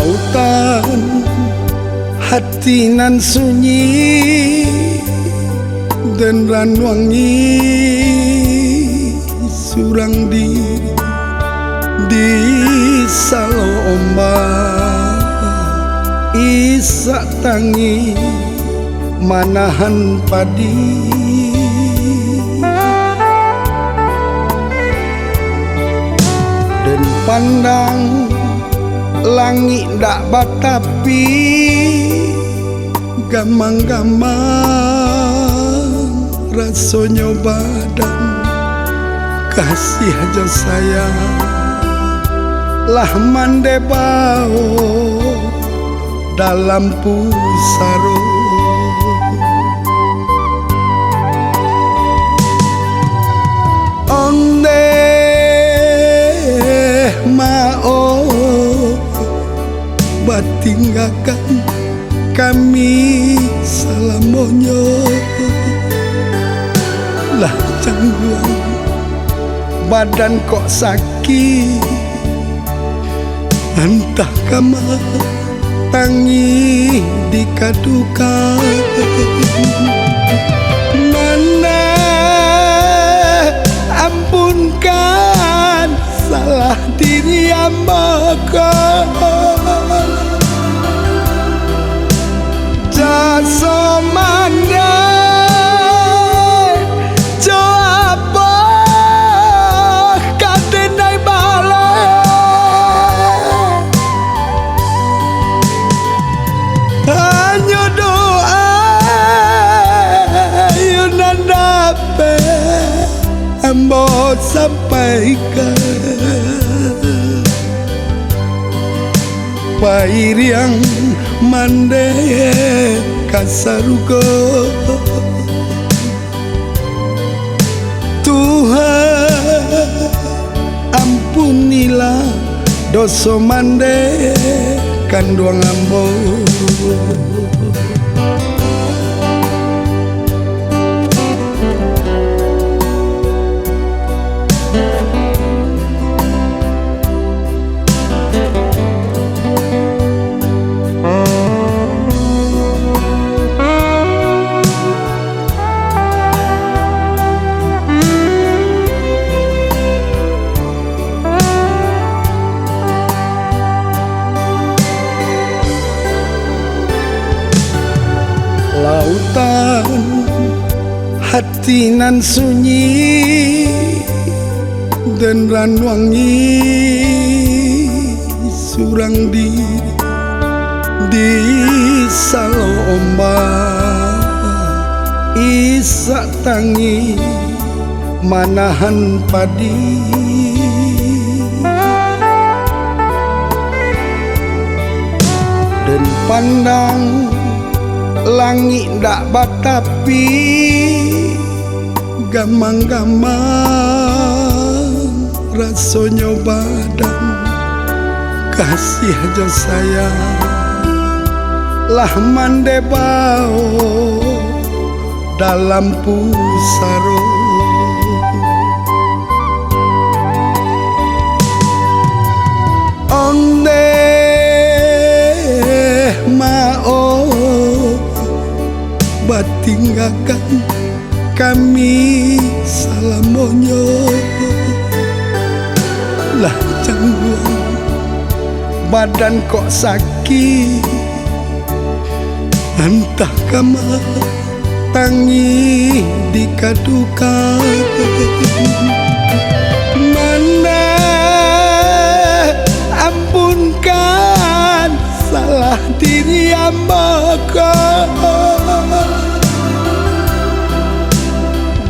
Lautan hati nan sunyi dan ran wangi surang diri di salo ombak isak tangi manahan padi dan pandang langit dak batapi gamang-gamang rasanya badan kasih aja sayang lah mande bau dalam pusaro onde mau batinggakan kami salamonyo lah cangguang badan kok sakit entah kamar tangi dikadukan mana ampunkan salah diri ambakan jasa manda coba katenai balai hanya doa yunandape ambo sampaikan pair yang mande kasarugo Tuhan ampunilah dosa mande kanduang ambo lautan hati nan sunyi dan ran wangi surang diri di salo ombak isak tangi manahan padi dan pandang langit dak batapi gamang-gamang rasanya badan kasih aja sayang lah mande bau dalam pusaro onde mau batinggakan kami salamonyo lah cangguang badan kok sakit entah kamar tangi dikadukan mana ampunkan salah diri ambakan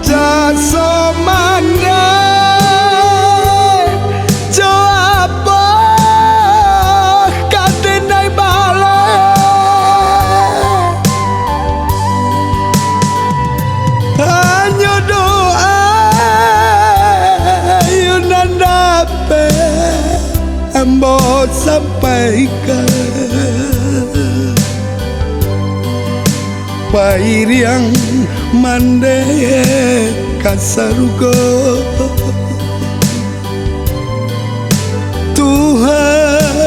jasa manda coba katenai balai hanya doa yunandape ambo sampaikan pair yang mande kasarugo Tuhan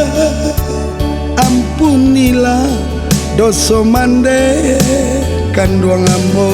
doso mande kanduang ambo.